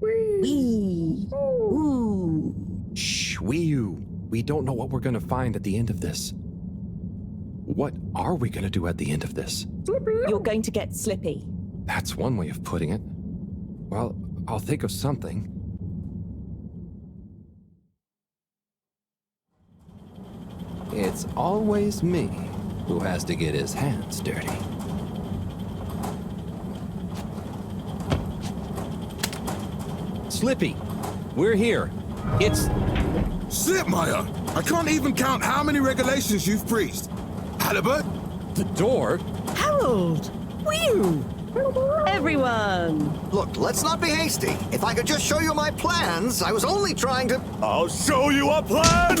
Wee! Ooh! Shh, Wee-oo. We don't know what we're gonna find at the end of this. What are we gonna do at the end of this? You're going to get slippy. That's one way of putting it. Well, I'll think of something. It's always me who has to get his hands dirty. Slippy, we're here. It's... Slipmeyer! I can't even count how many regulations you've preached. Halibut? the door. Harold! Whew! Everyone! Look, let's not be hasty. If I could just show you my plans, I was only trying to... I'll show you a plan!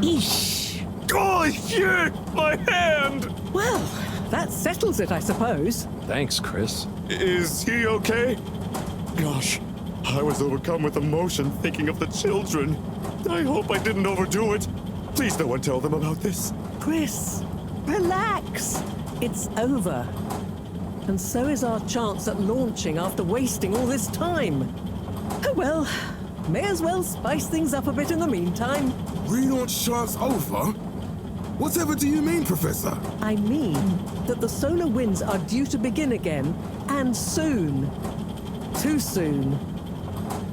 Eesh! Oh, shit! My hand! Well, that settles it, I suppose. Thanks, Chris. Is he okay? Gosh, I was overcome with emotion thinking of the children. I hope I didn't overdo it. Please no one tell them about this. Chris, relax. It's over. And so is our chance at launching after wasting all this time. Oh well, may as well spice things up a bit in the meantime. Relaunch chance over? Whatever do you mean, Professor? I mean that the solar winds are due to begin again, and soon. Too soon.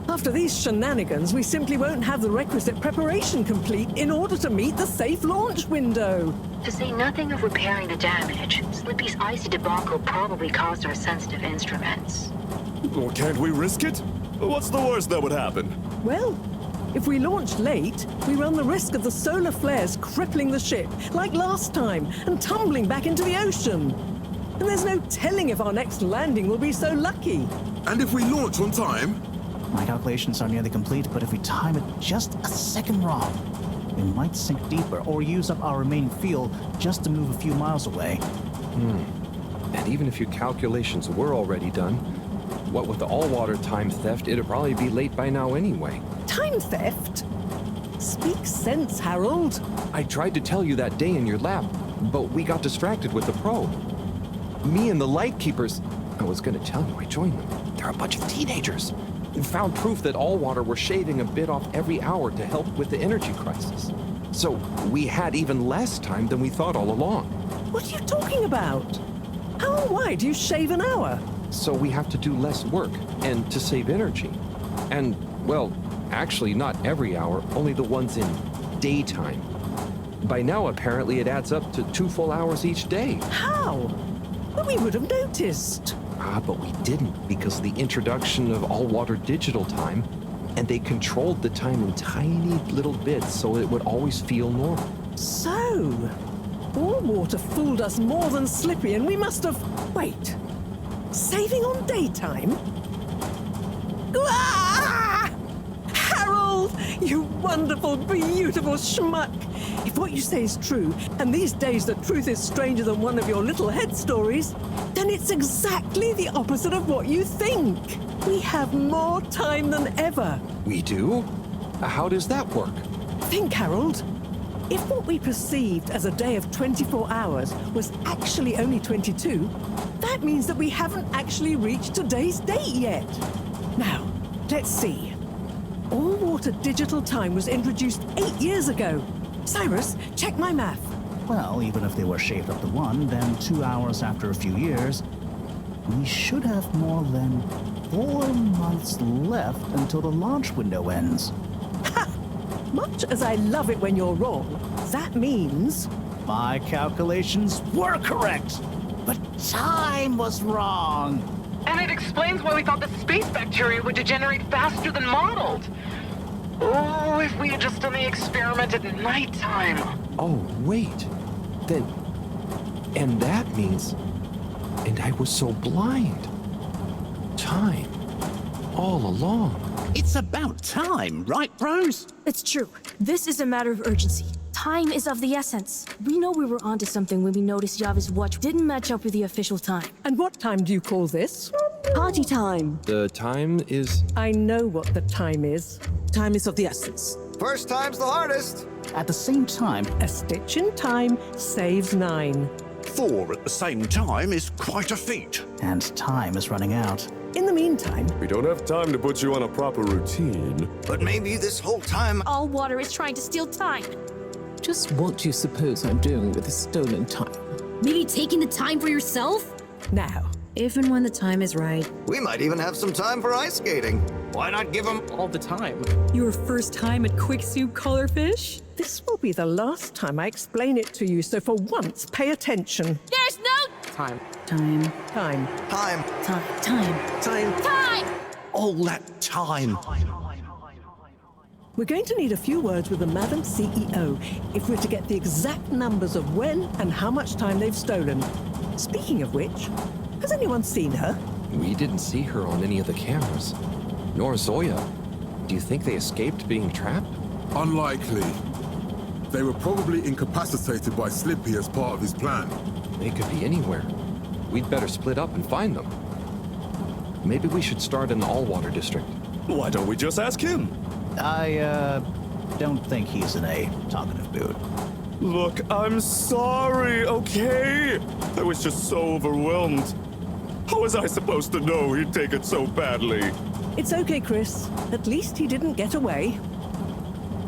After these shenanigans, we simply won't have the requisite preparation complete in order to meet the safe launch window. To say nothing of repairing the damage, Slippy's icy debacle probably caused our sensitive instruments. Well, can't we risk it? What's the worst that would happen? Well, if we launch late, we run the risk of the solar flares crippling the ship, like last time, and tumbling back into the ocean. And there's no telling if our next landing will be so lucky. And if we launch on time? My calculations are nearly complete, but if we time it just a second wrong, we might sink deeper or use up our remaining fuel just to move a few miles away. And even if your calculations were already done, what with the all-water time theft, it'd probably be late by now anyway. Time theft? Speak sense, Harold. I tried to tell you that day in your lab, but we got distracted with the probe. Me and the Lightkeepers, I was gonna tell you I joined them. They're a bunch of teenagers. And found proof that all water were shaving a bit off every hour to help with the energy crisis. So we had even less time than we thought all along. What are you talking about? How and why do you shave an hour? So we have to do less work, and to save energy. And, well, actually not every hour, only the ones in daytime. By now, apparently, it adds up to 2 full hours each day. How? But we would have noticed. But we didn't because of the introduction of all-water digital time, and they controlled the time in tiny little bits so it would always feel normal. So, all water fooled us more than Slippy, and we must have... Wait. Saving on daytime? Ah! Harold, you wonderful, beautiful schmuck. If what you say is true, and these days the truth is stranger than one of your little head stories, then it's exactly the opposite of what you think. We have more time than ever. We do? How does that work? Think, Harold. If what we perceived as a day of 24 hours was actually only 22, that means that we haven't actually reached today's date yet. Now, let's see. All-water digital time was introduced 8 years ago. Cyrus, check my math. Well, even if they were shaved up to 1, then 2 hours after a few years, we should have more than 4 months left until the launch window ends. Ha! Much as I love it when you're wrong, that means... My calculations were correct, but time was wrong. And it explains why we thought the space bacteria would degenerate faster than modeled. Oh, if we had just done the experiment at nighttime. Oh, wait. Then... And that means... And I was so blind. Time. All along. It's about time, right, bros? It's true. This is a matter of urgency. Time is of the essence. We know we were onto something when we noticed Yava's watch didn't match up with the official time. And what time do you call this? Party time. The time is... I know what the time is. Time is of the essence. First time's the hardest. At the same time, A stitch in time saves 9. 4 at the same time is quite a feat. And time is running out. In the meantime, We don't have time to put you on a proper routine. But maybe this whole time... All water is trying to steal time. Just what do you suppose I'm doing with the stolen time? Maybe taking the time for yourself? now, If and when the time is right. We might even have some time for ice skating. Why not give them All the time. Your first time at Quick Soup Colorfish? this will be the last time I explain it to you, so for once, pay attention. There's no Time. Time. Time. time? Time. time! All that time. We're going to need a few words with the Madam CEO if we're to get the exact numbers of when and how much time they've stolen. Speaking of which, has anyone seen her? We didn't see her on any of the cameras. Nor Zoya. Do you think they escaped being trapped? Unlikely. They were probably incapacitated by Slippy as part of his plan. They could be anywhere. We'd better split up and find them. Maybe we should start in the all-water district. Why don't we just ask him? I don't think he's in a talkative mood. Look, I'm sorry, okay? I was just so overwhelmed. How was I supposed to know he'd take it so badly? It's okay, Chris. At least he didn't get away.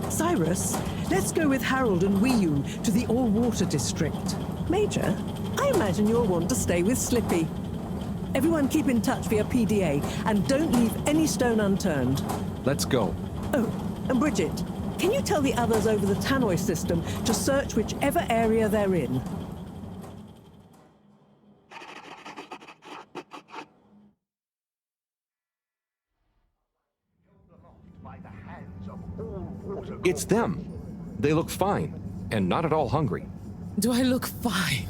Cyrus, let's go with Harold and Wiyu to the all-water district. Major, I imagine you'll want to stay with Slippy. Everyone keep in touch via PDA and don't leave any stone unturned. Let's go. Oh, and Bridget, can you tell the others over the tannoy system to search whichever area they're in? It's them. They look fine, and not at all hungry. Do I look fine?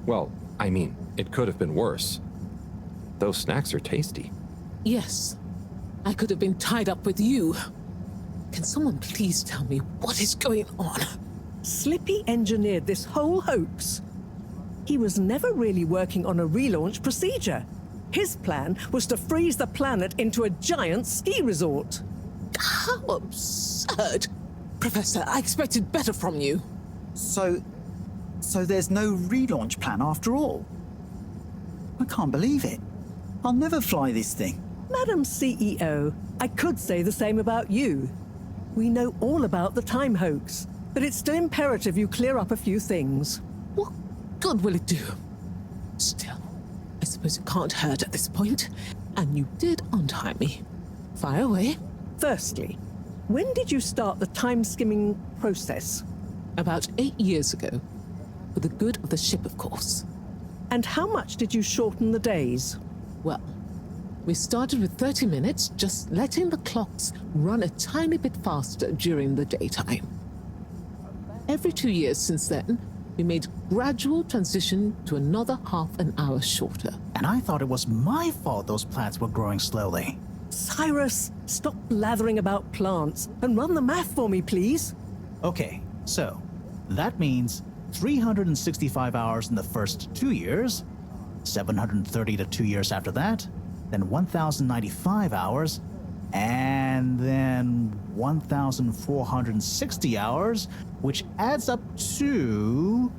Well, I mean, it could have been worse. Those snacks are tasty. Yes. I could have been tied up with you. Can someone please tell me what is going on? Slippy engineered this whole hoax. He was never really working on a relaunch procedure. His plan was to freeze the planet into a giant ski resort. How absurd! Professor, I expected better from you. So there's no relaunch plan after all? I can't believe it. I'll never fly this thing. Madam CEO, I could say the same about you. We know all about the time hoax, but it's still imperative you clear up a few things. What good will it do? Still, I suppose it can't hurt at this point. And you did untie me. Fire away. Firstly, when did you start the time-skimming process? About 8 years ago. For the good of the ship, of course. And how much did you shorten the days? Well, we started with 30 minutes, just letting the clocks run a tiny bit faster during the daytime. Every 2 years since then, we made gradual transition to another half an hour shorter. And I thought it was my fault those plants were growing slowly. Cyrus, stop blathering about plants and run the math for me, please. Okay, so that means 365 hours in the first 2 years, 730 to 2 years after that, then 1,095 hours, and then 1,460 hours, which adds up to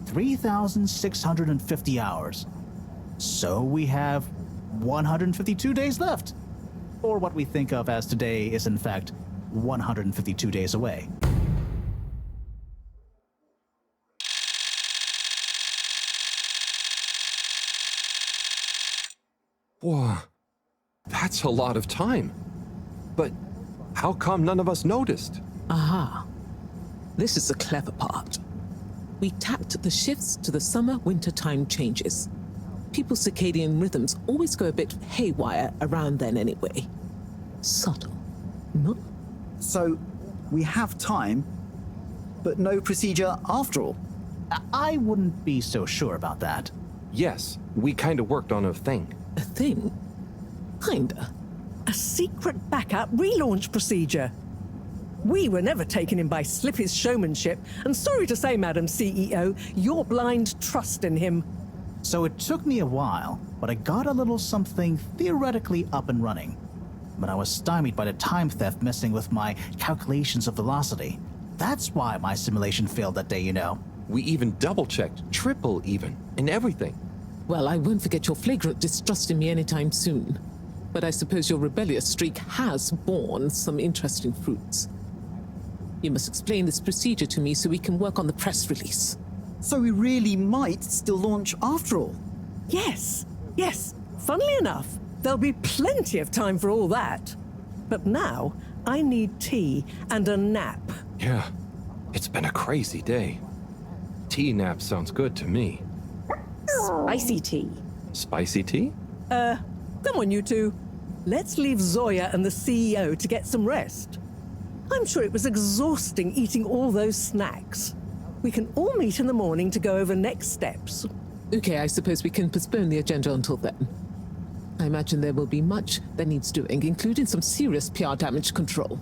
3,650 hours. So we have 152 days left. Or what we think of as today is in fact 152 days away. Whoa, that's a lot of time. But how come none of us noticed? Aha. This is the clever part. We tapped the shifts to the summer-winter time changes. People's circadian rhythms always go a bit haywire around then anyway. Subtle, no? So we have time, but no procedure after all. I wouldn't be so sure about that. Yes, we kind of worked on a thing. A thing? Kinda. A secret backup relaunch procedure. We were never taken in by Slippy's showmanship, and sorry to say, Madam CEO, your blind trust in him. So it took me a while, but I got a little something theoretically up and running. But I was stymied by the time theft messing with my calculations of velocity. That's why my simulation failed that day, you know. We even double-checked, triple even, and everything. Well, I won't forget your flagrant distrust in me anytime soon. But I suppose your rebellious streak has borne some interesting fruits. You must explain this procedure to me so we can work on the press release. So we really might still launch after all? Yes, yes. Funnily enough, there'll be plenty of time for all that. But now, I need tea and a nap. Yeah, it's been a crazy day. Tea nap sounds good to me. Spicy tea. Spicy tea? Come on, you two. Let's leave Zoya and the CEO to get some rest. I'm sure it was exhausting eating all those snacks. We can all meet in the morning to go over next steps. Okay, I suppose we can postpone the agenda until then. I imagine there will be much that needs doing, including some serious PR damage control.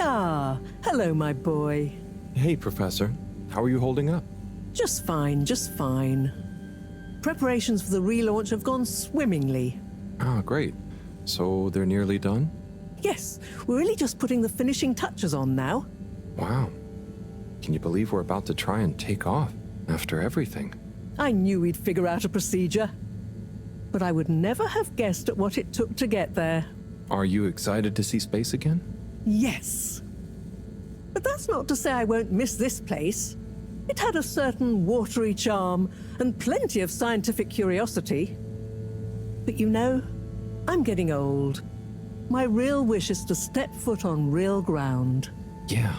Ah, hello, my boy. Hey, Professor. How are you holding up? Just fine, just fine. Preparations for the relaunch have gone swimmingly. Ah, great. So they're nearly done? Yes, we're really just putting the finishing touches on now. Wow. Can you believe we're about to try and take off after everything? I knew we'd figure out a procedure. But I would never have guessed at what it took to get there. Are you excited to see space again? Yes. But that's not to say I won't miss this place. It had a certain watery charm and plenty of scientific curiosity. But you know, I'm getting old. My real wish is to step foot on real ground. Yeah.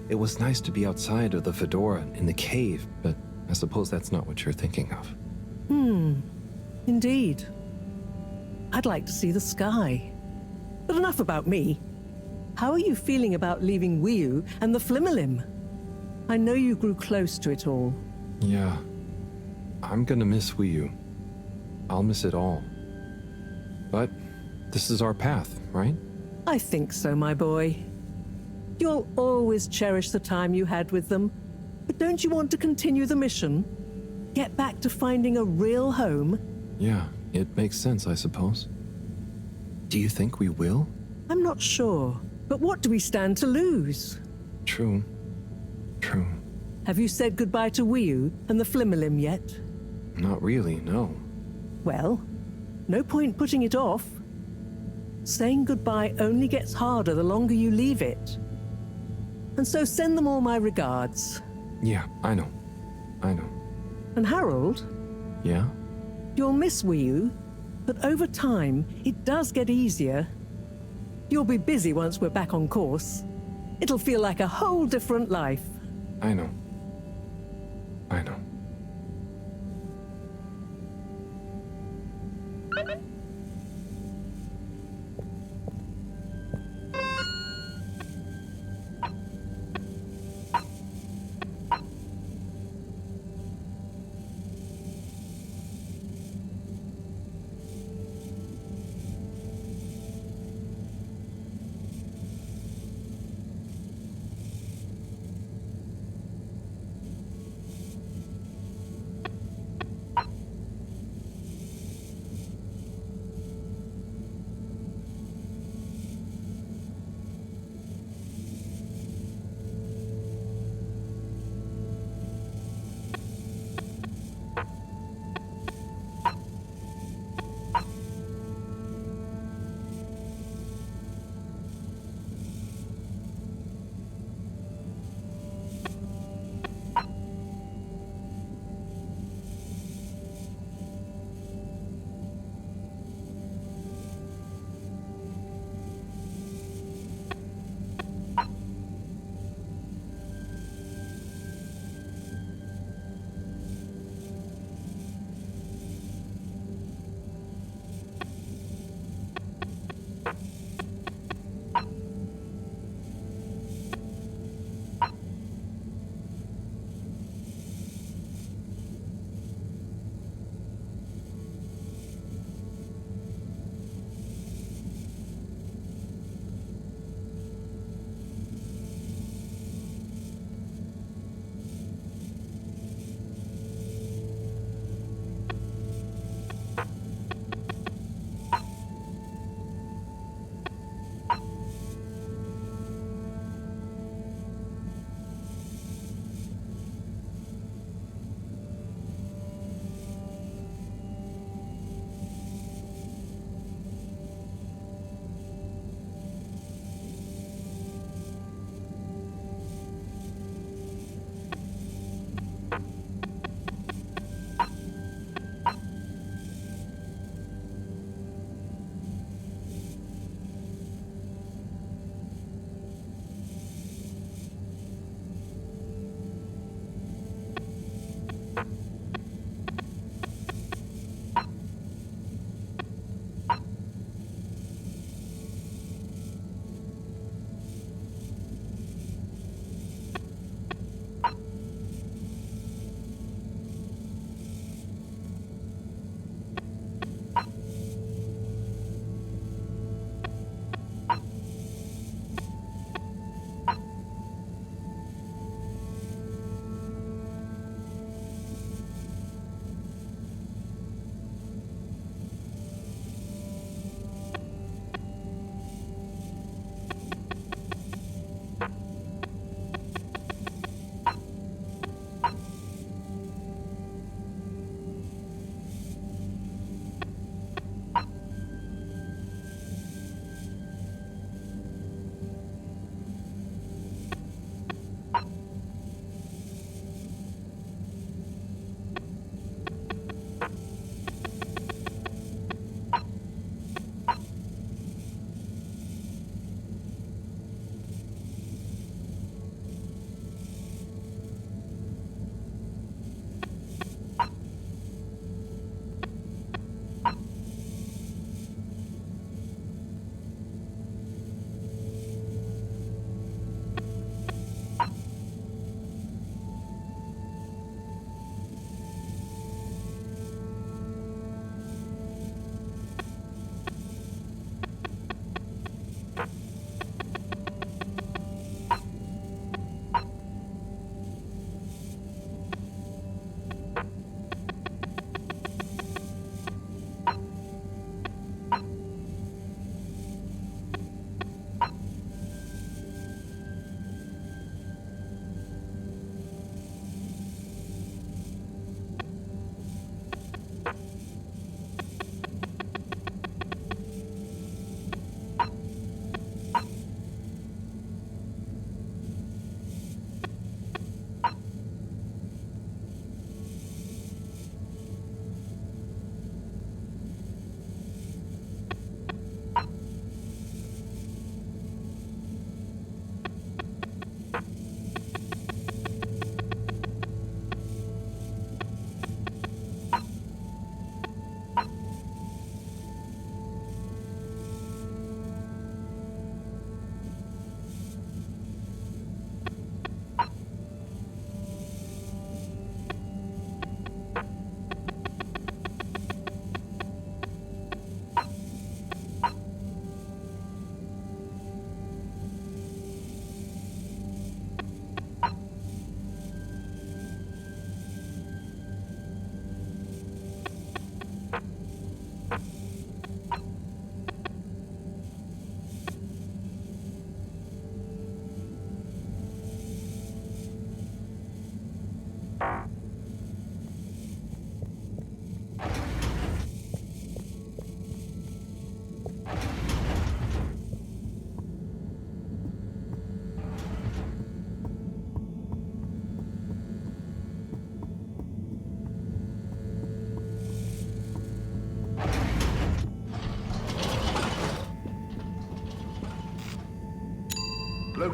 It was nice to be outside of the Fedora in the cave, but I suppose that's not what you're thinking of. Indeed. I'd like to see the sky. But enough about me. How are you feeling about leaving Wiu and the Flimmerlim? I know you grew close to it all. Yeah. I'm gonna miss Wiu. I'll miss it all. But this is our path, right? I think so, my boy. You'll always cherish the time you had with them. But don't you want to continue the mission? Get back to finding a real home? Yeah, it makes sense, I suppose. Do you think we will? I'm not sure. But what do we stand to lose? True. Have you said goodbye to Wiyu and the Flimmerlim yet? Not really, no. Well, no point putting it off. Saying goodbye only gets harder the longer you leave it. And so send them all my regards. Yeah, I know. I know. And Harold? Yeah? You'll miss Wiyu, but over time, it does get easier. You'll be busy once we're back on course. It'll feel like a whole different life. I know. I know.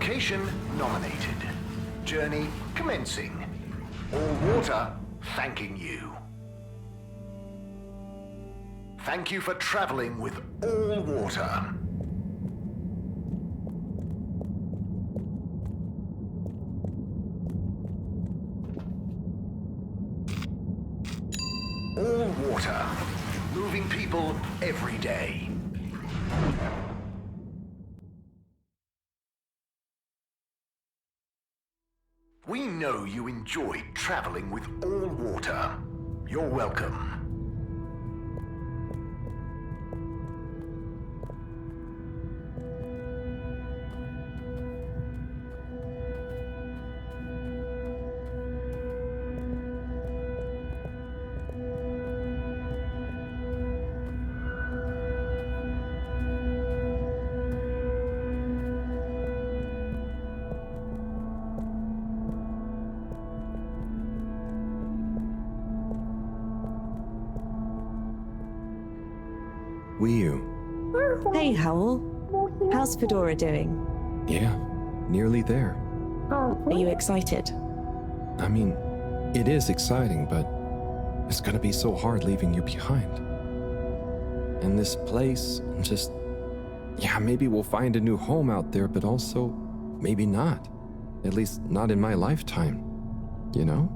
Location nominated. Journey commencing. All water thanking you. Thank you for traveling with all water. All water. Moving people every day. We know you enjoyed traveling with all water. You're welcome. Hey, Howell. How's Fedora doing? Yeah, nearly there. Are you excited? I mean, it is exciting, but it's gonna be so hard leaving you behind. And this place, just... yeah, maybe we'll find a new home out there, but also maybe not. At least not in my lifetime. You know?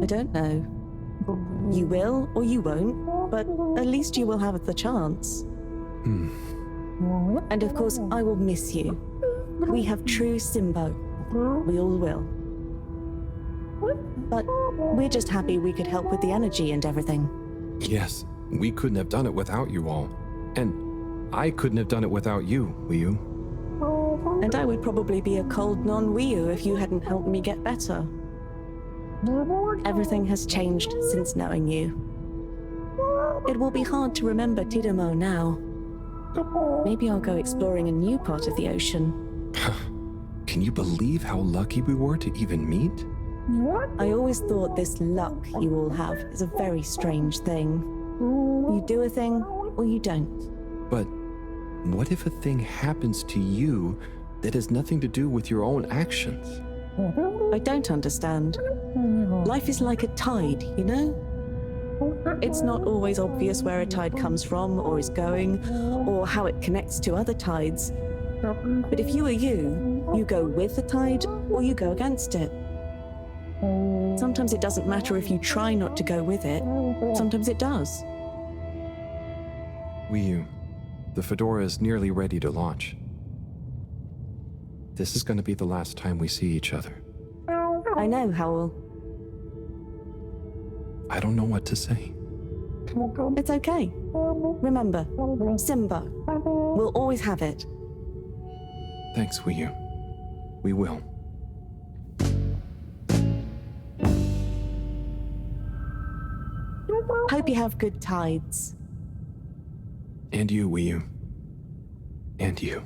I don't know. You will or you won't, but at least you will have the chance. And of course, I will miss you. We have true Simbo. We all will. But we're just happy we could help with the energy and everything. Yes, we couldn't have done it without you all. And I couldn't have done it without you, Wiyu. And I would probably be a cold non-Wiyu if you hadn't helped me get better. Everything has changed since knowing you. It will be hard to remember Tidamo now. Maybe I'll go exploring a new part of the ocean. Can you believe how lucky we were to even meet? I always thought this luck you all have is a very strange thing. You do a thing, or you don't. But what if a thing happens to you that has nothing to do with your own actions? I don't understand. Life is like a tide, you know? It's not always obvious where a tide comes from, or is going, or how it connects to other tides. But if you are you go with the tide, or you go against it. Sometimes it doesn't matter if you try not to go with it. Sometimes it does. Wiyu, the Fedora is nearly ready to launch. This is going to be the last time we see each other. I know, Howell. I don't know what to say. It's okay. Remember, Simba. We'll always have it. Thanks, Wiyu. We will. Hope you have good tides. And you, Wiyu. And you.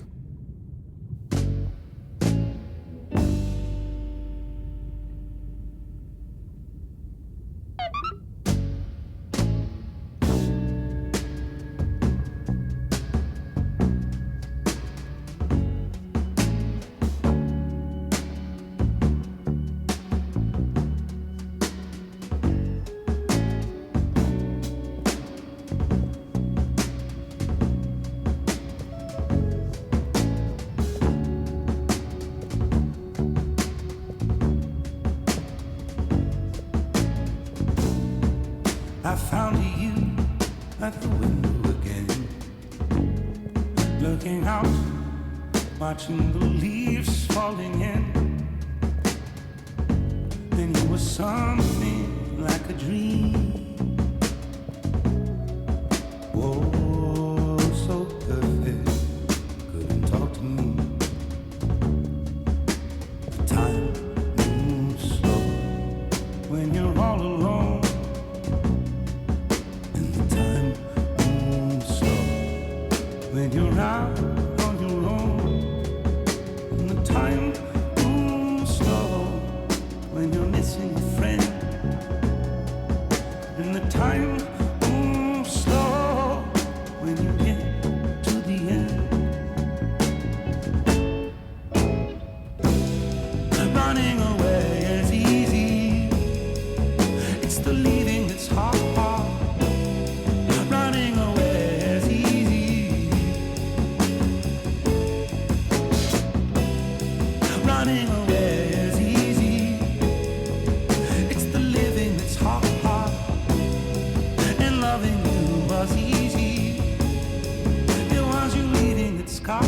I found you at the window again, looking out, watching the leaves falling in. Then you were something like a dream. Oh, so perfect, couldn't talk to me. The time moves slow when you're all alone. When you're out on your own, and the time moves slow. When you're missing a friend, and the time moves slow. When you get to the end. was easy. It was you leading its car.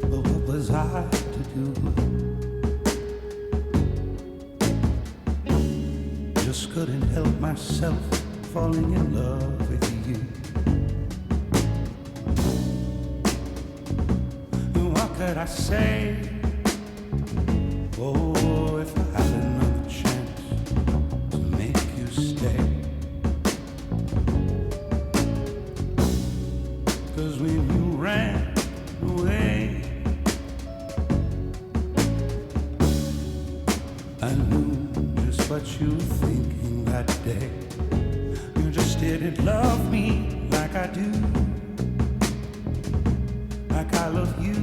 But what was I to do? Just couldn't help myself falling in love with you. And what could I say? Oh, if I had another chance to make you stay. 'Cause when you ran away, I knew just what you were thinking that day. You just didn't love me like I do, like I love you.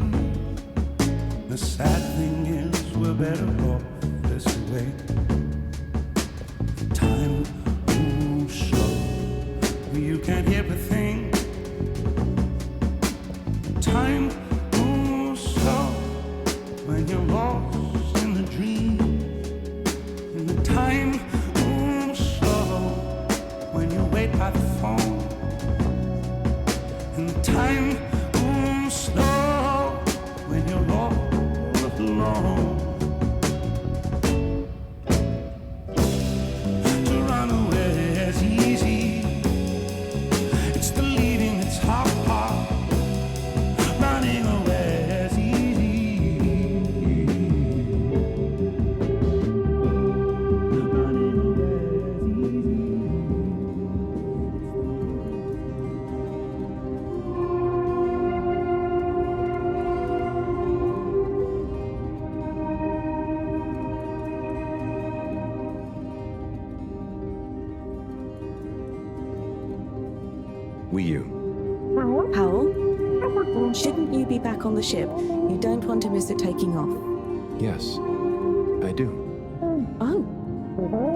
The sad thing is we're better off this way. Time moves slow, you can't hear a thing. Time moves slow when you're lost in the dream. And the time moves slow when you wait by the phone. And the time moves slow when you're lost alone. To run away is easy. It's the leading that's hard. Running away is easy. Running away is easy. We you. Powell? Shouldn't you be back on the ship? You don't want to miss it taking off. Yes, I do. Oh.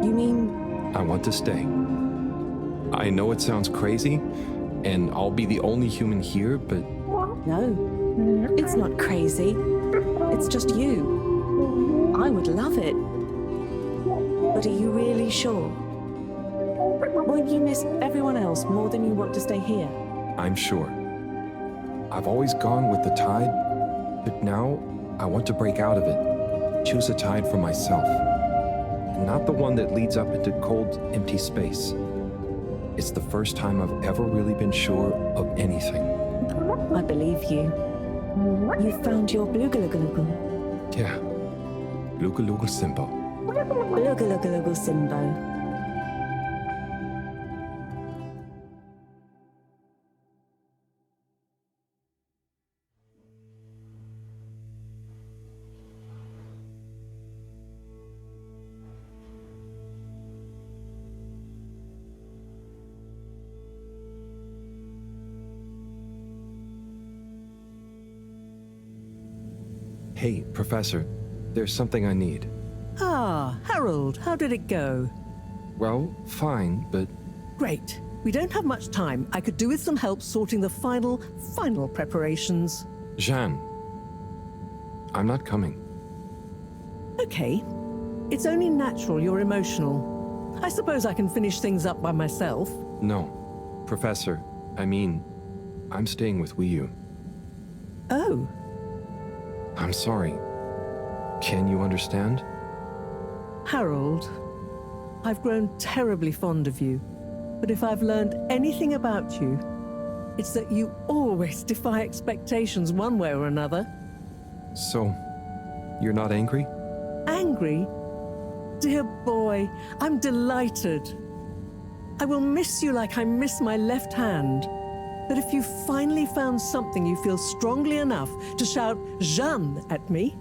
You mean... I want to stay. I know it sounds crazy, and I'll be the only human here, but... No. It's not crazy. It's just you. I would love it. But are you really sure? Won't you miss everyone else more than you want to stay here? I'm sure. I've always gone with the tide, but now I want to break out of it. Choose a tide for myself. Not the one that leads up into cold, empty space. It's the first time I've ever really been sure of anything. I believe you. You've found your blugalugalagal. Yeah. Lugalugal Simbo. Blugalugalagal Simbo. Hey, Professor, there's something I need. Ah, Harold, how did it go? Well, fine, but... Great. We don't have much time. I could do with some help sorting the final preparations. Jeanne, I'm not coming. Okay. It's only natural you're emotional. I suppose I can finish things up by myself. No. Professor, I mean, I'm staying with Wiyu. Oh. I'm sorry. Can you understand? Harold, I've grown terribly fond of you. But if I've learned anything about you, it's that you always defy expectations one way or another. So, you're not angry? Angry? Dear boy, I'm delighted. I will miss you like I miss my left hand. But if you finally found something you feel strongly enough to shout Jeanne at me,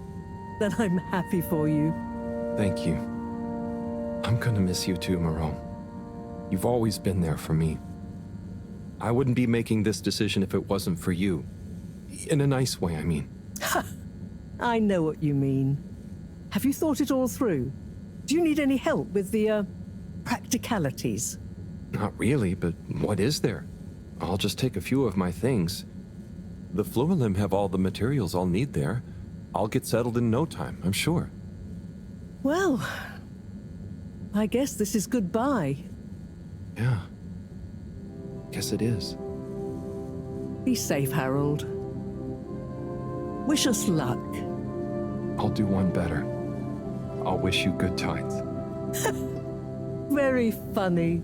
then I'm happy for you. Thank you. I'm gonna miss you too, Moreau. You've always been there for me. I wouldn't be making this decision if it wasn't for you. In a nice way, I mean. I know what you mean. Have you thought it all through? Do you need any help with the, practicalities? Not really, but what is there? I'll just take a few of my things. The Fluilim have all the materials I'll need there. I'll get settled in no time, I'm sure. Well, I guess this is goodbye. Yeah, guess it is. Be safe, Harold. Wish us luck. I'll do one better. I'll wish you good tides. Very funny.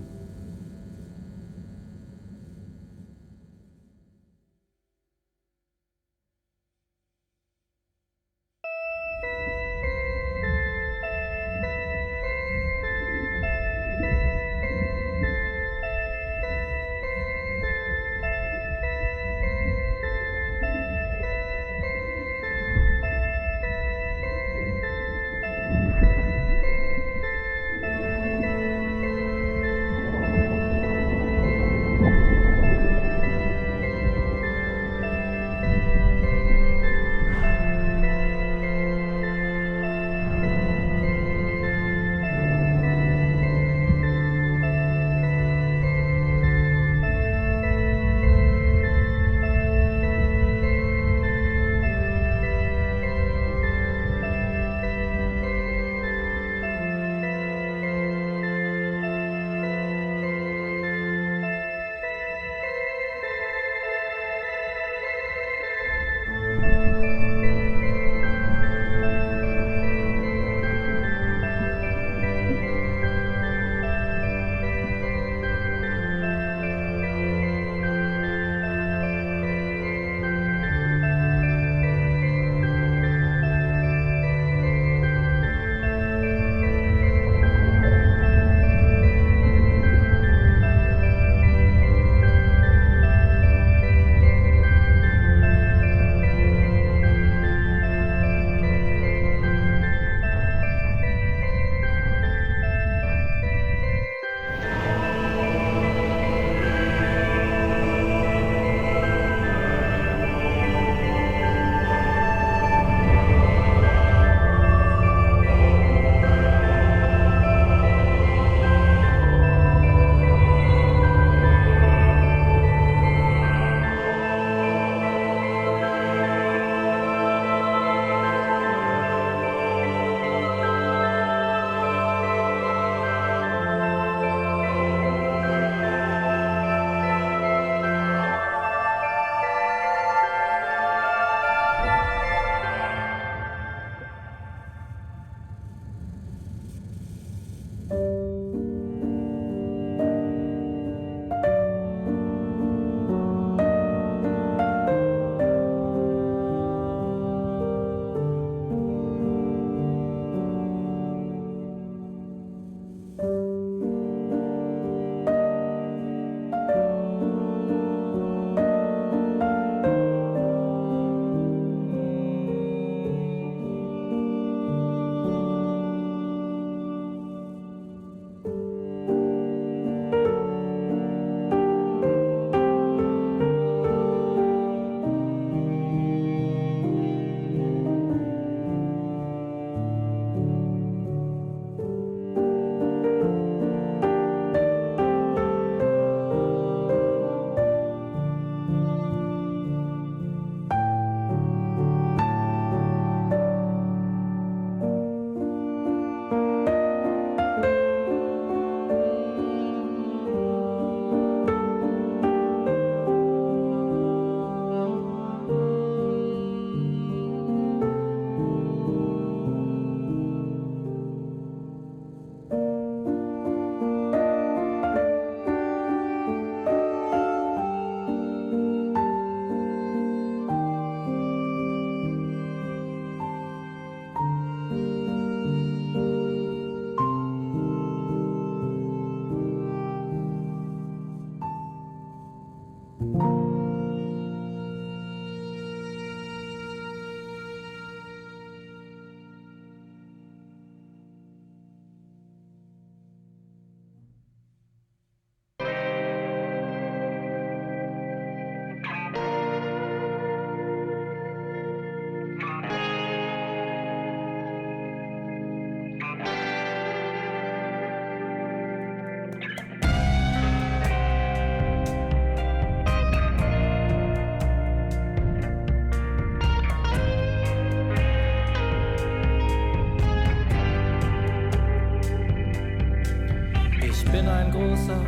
bin ein großer,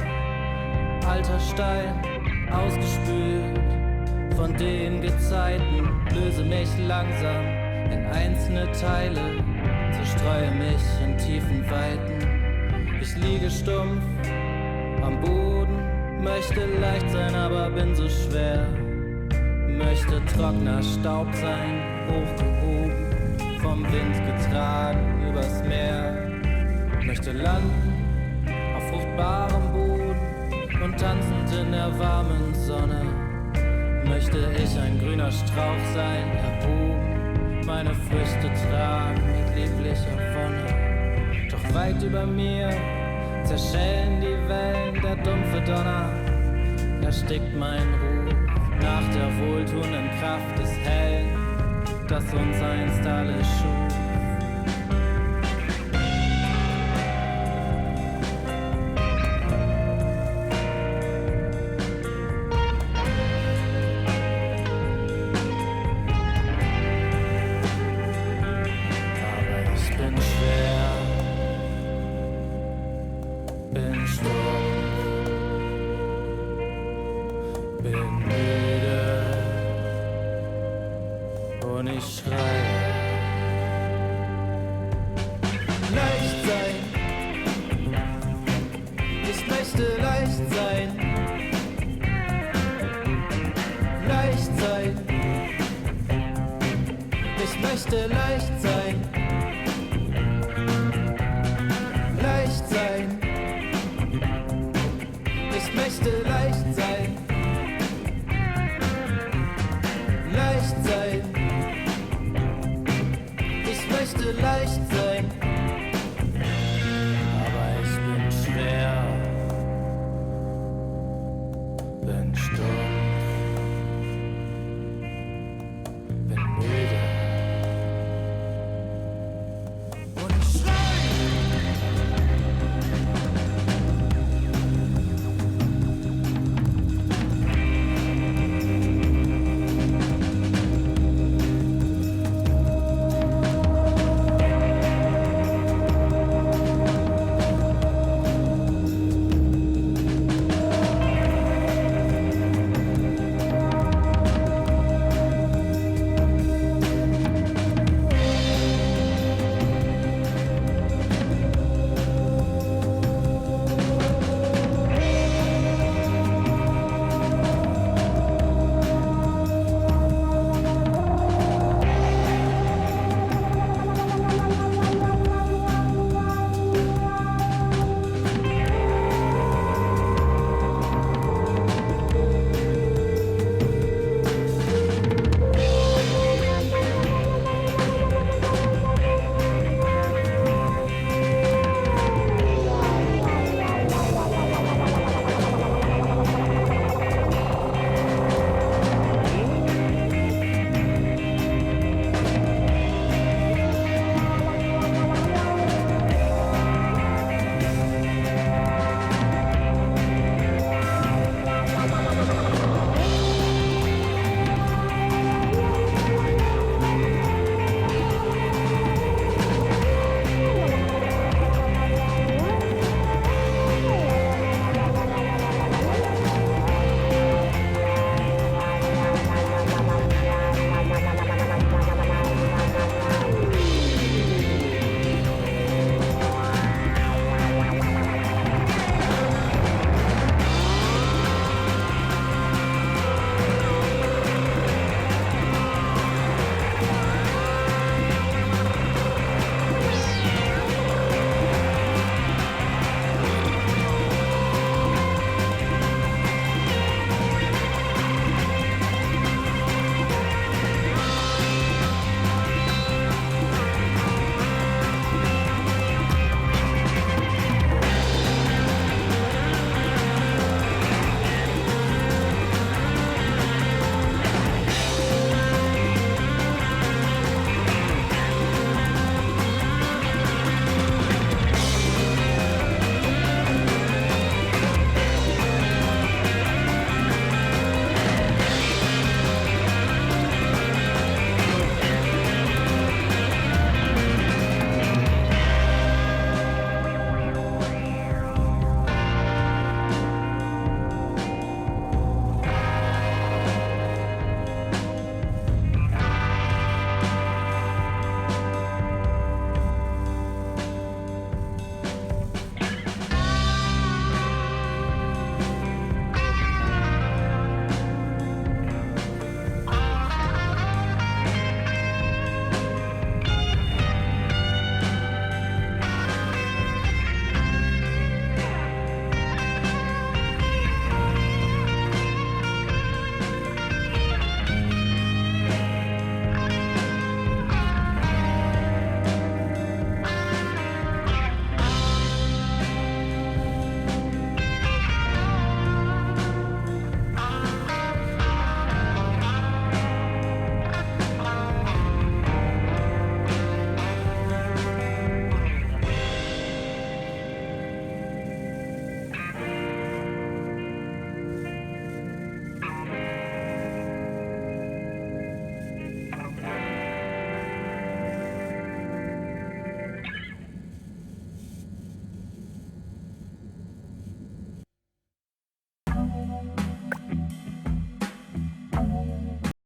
alter Stein. ausgespült von den Gezeiten, löse mich langsam in einzelne Teile, zerstreue mich in tiefen Weiten. Ich liege stumpf am Boden, möchte leicht sein, aber bin so schwer. Möchte trockener Staub sein, hochgehoben, vom Wind getragen übers Meer. Möchte landen auf fruchtbarem Boden und tanzend in der warmen Sonne. Möchte ich ein grüner Strauch sein, erhoben, meine Früchte tragen mit lieblicher Wonne. Doch weit über mir zerschellen die Wellen, der dumpfe Donner erstickt mein Ruf nach der wohltuenden Kraft des Hellen, das uns einst alle schuf. Leicht sein.